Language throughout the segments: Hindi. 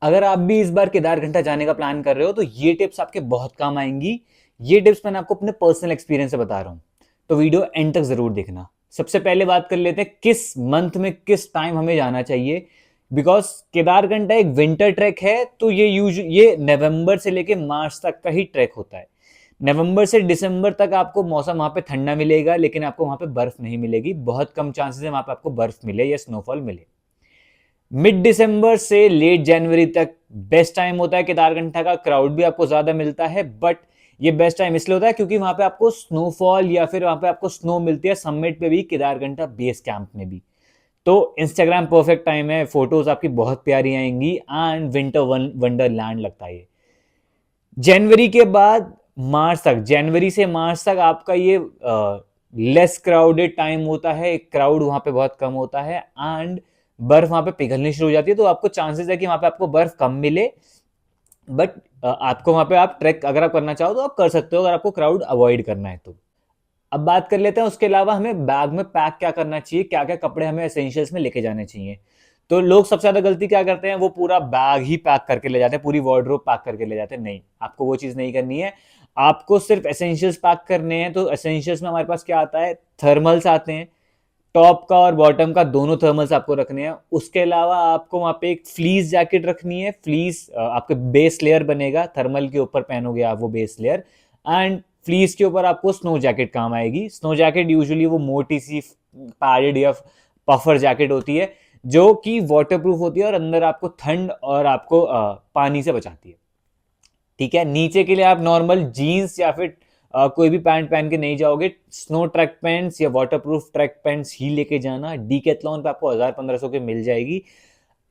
अगर आप भी इस बार केदारघंटा जाने का प्लान कर रहे हो तो ये टिप्स आपके बहुत काम आएंगी। ये टिप्स मैंने आपको अपने पर्सनल एक्सपीरियंस से बता रहा हूँ, तो वीडियो एंड तक जरूर देखना। सबसे पहले बात कर लेते हैं किस मंथ में किस टाइम हमें जाना चाहिए। बिकॉज केदारघंटा एक विंटर ट्रैक है, तो ये नवंबर से लेके मार्च तक का ही ट्रैक होता है। नवंबर से दिसंबर तक आपको मौसम वहां पे ठंडा मिलेगा, लेकिन आपको वहां पे बर्फ नहीं मिलेगी। बहुत कम चांसेस है वहां पे आपको बर्फ मिले या स्नोफॉल मिले। मिड दिसंबर से लेट जनवरी तक बेस्ट टाइम होता है केदारघंटा का। क्राउड भी आपको ज्यादा मिलता है, बट ये बेस्ट टाइम इसलिए होता है क्योंकि वहां पे आपको स्नोफॉल या फिर वहां पे आपको स्नो मिलती है, समिट पे भी, केदारघंटा बेस कैंप में भी। तो इंस्टाग्राम परफेक्ट टाइम है, फोटोज आपकी बहुत प्यारी आएंगी एंड विंटर वंडरलैंड लगता है ये। जनवरी के बाद मार्च तक, जनवरी से मार्च तक आपका ये लेस क्राउडेड टाइम होता है। क्राउड वहां पे बहुत कम होता है एंड बर्फ वहां पे पिघलनी शुरू हो जाती है, तो आपको चांसेस है कि वहां पे आपको बर्फ कम मिले। बट आपको वहां पे आप ट्रैक अगर आप करना चाहो तो आप कर सकते हो, अगर आपको क्राउड अवॉइड करना है तो। अब बात कर लेते हैं उसके अलावा हमें बैग में पैक क्या करना चाहिए, क्या क्या कपड़े हमें एसेंशियल्स में लेके जाने चाहिए। तो लोग सबसे ज्यादा गलती क्या करते हैं, वो पूरा बैग ही पैक करके ले जाते हैं, पूरी वार्डरोब पैक करके ले जाते हैं। नहीं, आपको वो चीज नहीं करनी है। आपको सिर्फ एसेंशियल्स पैक करने हैं। तो एसेंशियल्स में हमारे पास क्या आता है, थर्मल्स आते हैं। टॉप का और बॉटम का दोनों थर्मल्स आपको रखने हैं। उसके अलावा आपको वहां पे एक फ्लीस जैकेट रखनी है। फ्लीस आपके बेस लेयर बनेगा, थर्मल के ऊपर पहनोगे आप वो बेस लेयर। एंड फ्लीस के ऊपर आपको स्नो जैकेट काम आएगी। स्नो जैकेट यूजुअली वो मोटी सी पैडेड या पफर जैकेट होती है, जो कि वाटर प्रूफ होती है और अंदर आपको ठंड और आपको पानी से बचाती है। ठीक है, नीचे के लिए आप नॉर्मल जीन्स या फिर कोई भी पैंट पहन के नहीं जाओगे। स्नो ट्रैक पैंट्स या वाटरप्रूफ ट्रैक पैंट्स ही लेके जाना। डीकैथलॉन पे आपको 1000-1500 के मिल जाएगी।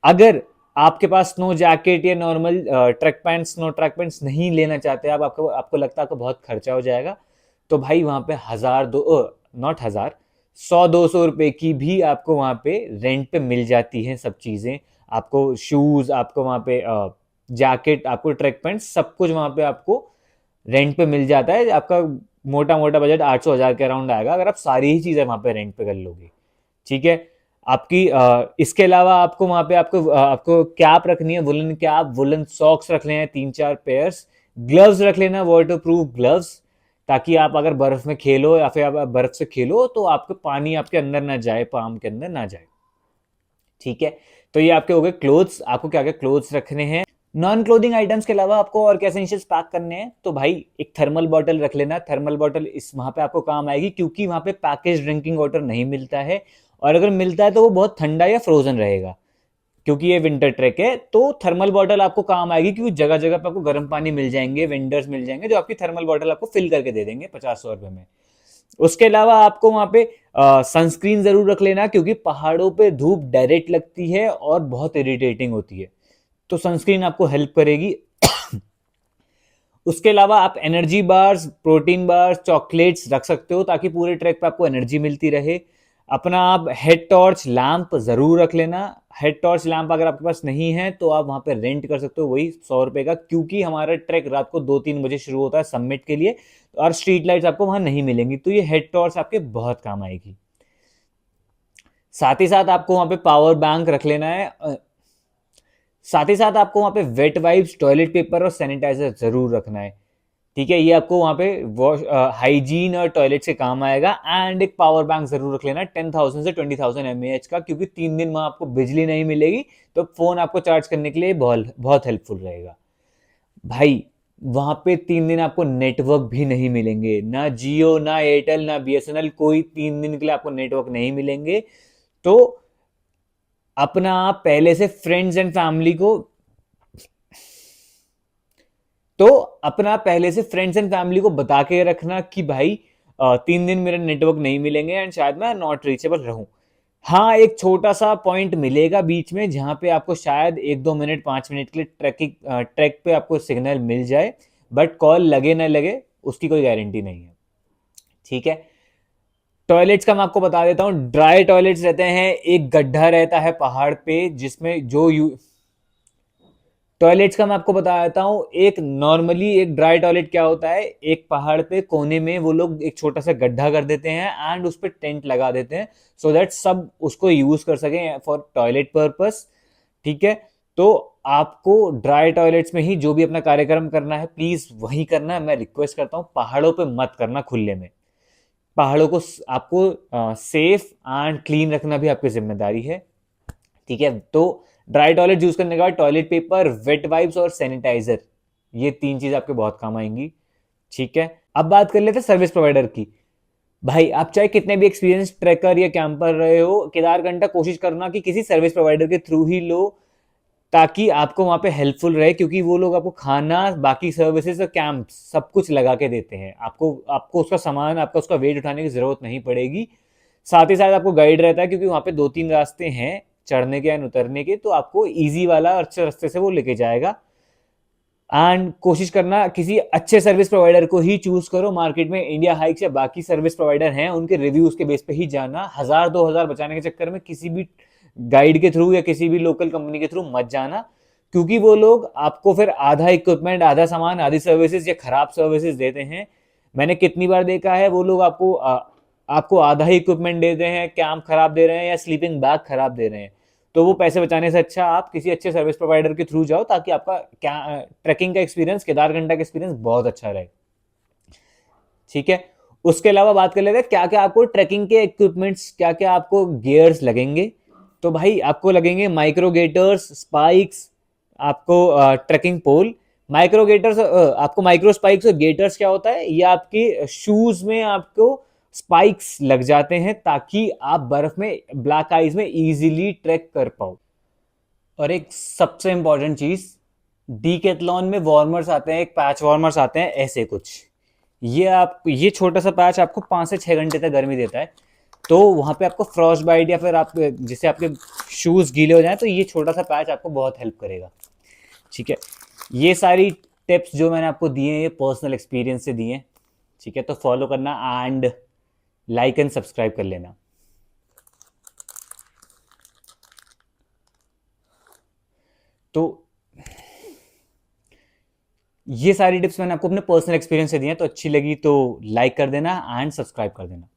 अगर आपके पास स्नो जैकेट या normal track pants, snow track pants नहीं लेना चाहते आप, आपको आपको लगता है आपको बहुत खर्चा हो जाएगा, तो भाई वहां पे हजार दो नॉट हजार, 100-200 रुपए की भी आपको वहां पे रेंट पे मिल जाती है सब चीजें। आपको शूज, आपको वहां पे जैकेट, आपको ट्रैक पैंट, सब कुछ वहां पे आपको रेंट पे मिल जाता है। आपका मोटा मोटा बजट 800-1000 के अराउंड आएगा, अगर आप सारी ही चीजें वहां पे रेंट पे कर लोगे। ठीक है। आपकी इसके अलावा आपको वहां पे आपको कैप रखनी है, वुलन कैप, वुलन सॉक्स रख लेना 3-4 पेयर्स। ग्लव्स रख लेना, वाटर प्रूफ ग्लव्स, ताकि आप अगर बर्फ में खेलो या फिर आप बर्फ से खेलो तो आपको पानी आपके अंदर ना जाए, पाम के अंदर ना जाए। ठीक है। तो ये आपके हो गए क्लोथ्स। आपको क्या क्या क्लोथ्स रखने हैं। नॉन क्लोथिंग आइटम्स के अलावा आपको और क्या एसेंशियल्स पैक करने हैं, तो भाई एक थर्मल बॉटल रख लेना। थर्मल बॉटल इस वहां पे आपको काम आएगी, क्योंकि वहां पे पैकेज ड्रिंकिंग वाटर नहीं मिलता है, और अगर मिलता है तो वो बहुत ठंडा या फ्रोजन रहेगा। क्योंकि ये विंटर ट्रैक है, तो थर्मल बॉटल आपको काम आएगी, क्योंकि जगह जगह पे आपको गर्म पानी मिल जाएंगे, वेंडर्स मिल जाएंगे जो आपकी थर्मल बॉटल आपको फिल करके दे देंगे 50-100 रुपए में। उसके अलावा आपको वहां पे सनस्क्रीन जरूर रख लेना, क्योंकि पहाड़ों पे धूप डायरेक्ट लगती है और बहुत इरिटेटिंग होती है, तो सनस्क्रीन आपको हेल्प करेगी। उसके अलावा आप energy bars, protein bars, chocolates रख सकते हो, ताकि पूरे ट्रैक पे आपको एनर्जी मिलती रहे। अपना आप हेड टॉर्च लैंप जरूर रख लेना। हेड टॉर्च लैंप अगर आपके पास नहीं है तो आप वहां पे रेंट कर सकते हो, वही 100 रुपए का, क्योंकि हमारा ट्रैक रात को 2-3 बजे शुरू होता है समिट के लिए, और स्ट्रीट लाइट्स आपको वहां नहीं मिलेंगी, तो ये हेड टॉर्च आपके बहुत काम आएगी। साथ ही साथ आपको वहां पे पावर बैंक रख लेना है। साथ ही साथ आपको वहां पे वेट वाइप्स, टॉयलेट पेपर और सैनिटाइजर जरूर रखना है। ठीक है, ये आपको वहां पे वॉश, हाइजीन और टॉयलेट से काम आएगा। एंड एक पावर बैंक जरूर रख लेना 10,000 से 20,000 mAh का, क्योंकि 3 दिन वहां आपको बिजली नहीं मिलेगी, तो फोन आपको चार्ज करने के लिए बहुत बहुत हेल्पफुल रहेगा। भाई वहां पे 3 दिन आपको नेटवर्क भी नहीं मिलेंगे, ना जियो, ना एयरटेल, ना बीएसएनएल, कोई 3 दिन के लिए आपको नेटवर्क नहीं मिलेंगे। तो अपना आप पहले से फ्रेंड्स एंड फैमिली को तो अपना पहले से फ्रेंड्स एंड फैमिली को बता के रखना कि भाई 3 दिन मेरे नेटवर्क नहीं मिलेंगे एंड शायद मैं नॉट रीचेबल रहूं। हाँ, एक छोटा सा पॉइंट मिलेगा बीच में, जहां पे आपको शायद 1-2 मिनट, 5 मिनट के लिए ट्रैक पे आपको सिग्नल मिल जाए, बट कॉल लगे ना लगे उसकी कोई गारंटी नहीं है। ठीक है। टॉयलेट्स का मैं आपको बता देता हूँ। ड्राई टॉयलेट्स रहते हैं, एक गड्ढा रहता है पहाड़ पे जिसमें टॉयलेट्स का मैं आपको बता देता हूँ। एक नॉर्मली एक ड्राई टॉयलेट क्या होता है, एक पहाड़ पे कोने में वो लोग एक छोटा सा गड्ढा कर देते हैं एंड उस पर टेंट लगा देते हैं, सो दैट सब उसको यूज कर सकें फॉर टॉयलेट पर्पस। ठीक है। तो आपको ड्राई टॉयलेट्स में ही जो भी अपना कार्यक्रम करना है प्लीज वही करना है। मैं रिक्वेस्ट करता हूँ पहाड़ों पे मत करना खुले में। पहाड़ों को आपको सेफ एंड क्लीन रखना भी आपकी जिम्मेदारी है। ठीक है, तो ड्राई टॉयलेट यूज करने के बाद टॉयलेट पेपर, वेट वाइप्स और सैनिटाइजर, ये 3 चीज आपके बहुत काम आएंगी। ठीक है, अब बात कर लेते हैं सर्विस प्रोवाइडर की। भाई आप चाहे कितने भी एक्सपीरियंस ट्रैकर या कैंपर रहे हो, केदारकंठा कोशिश करना कि किसी सर्विस प्रोवाइडर के थ्रू ही लो, ताकि आपको वहां पे हेल्पफुल रहे, क्योंकि वो लोग आपको खाना, बाकी सर्विसेज और कैंप सब कुछ लगा के देते हैं। आपको आपको उसका सामान, आपका उसका वेट उठाने की जरूरत नहीं पड़ेगी। साथ ही साथ आपको गाइड रहता है, क्योंकि वहां पे 2-3 रास्ते हैं चढ़ने के या उतरने के, तो आपको ईजी वाला अच्छे रास्ते से वो लेके जाएगा। एंड कोशिश करना किसी अच्छे सर्विस प्रोवाइडर को ही चूज करो। मार्केट में इंडिया हाइक्स या बाकी सर्विस प्रोवाइडर हैं, उनके रिव्यूज के बेस पे ही जाना। 1000-2000 बचाने के चक्कर में किसी भी गाइड के थ्रू या किसी भी लोकल कंपनी के थ्रू मत जाना, क्योंकि वो लोग आपको फिर आधा इक्विपमेंट, आधा सामान, आधी सर्विसेज या खराब सर्विसेज देते हैं। मैंने कितनी बार देखा है वो लोग आपको आधा ही इक्विपमेंट दे रहे हैं, कैंप खराब दे रहे हैं या स्लीपिंग बैग खराब दे रहे हैं। तो वो पैसे बचाने से अच्छा आप किसी अच्छे सर्विस प्रोवाइडर के थ्रू जाओ, ताकि आपका ट्रैकिंग का एक्सपीरियंस, केदारकंठा का एक्सपीरियंस बहुत अच्छा रहे। ठीक है, उसके अलावा बात कर लेते हैं क्या क्या आपको ट्रैकिंग के इक्विपमेंट्स, क्या क्या आपको गियर्स लगेंगे। तो भाई आपको लगेंगे माइक्रोगेटर्स, स्पाइक्स, आपको ट्रैकिंग पोल। माइक्रोगेटर्स, आपको माइक्रो स्पाइक्स और गेटर्स क्या होता है, ये आपके शूज में आपको स्पाइक्स लग जाते हैं, ताकि आप बर्फ में, ब्लैक आइज में इजीली ट्रैक कर पाओ। और एक सबसे इंपॉर्टेंट चीज, डीकैथलॉन में वार्मर्स आते हैं, एक पैच वार्मर्स आते हैं ऐसे कुछ। ये छोटा सा पैच आपको 5 से 6 घंटे तक गर्मी देता है। तो वहां पे आपको फ्रॉस्ट बाइट या फिर आप जिससे आपके शूज गीले हो जाए, तो ये छोटा सा पैच आपको बहुत हेल्प करेगा। ठीक है, ये सारी टिप्स जो मैंने आपको दिए हैं, ये पर्सनल एक्सपीरियंस से दिए हैं। ठीक है, तो फॉलो करना एंड लाइक एंड सब्सक्राइब कर लेना। तो ये सारी टिप्स मैंने आपको अपने पर्सनल एक्सपीरियंस से दी हैं, तो अच्छी लगी तो लाइक कर देना एंड सब्सक्राइब कर देना।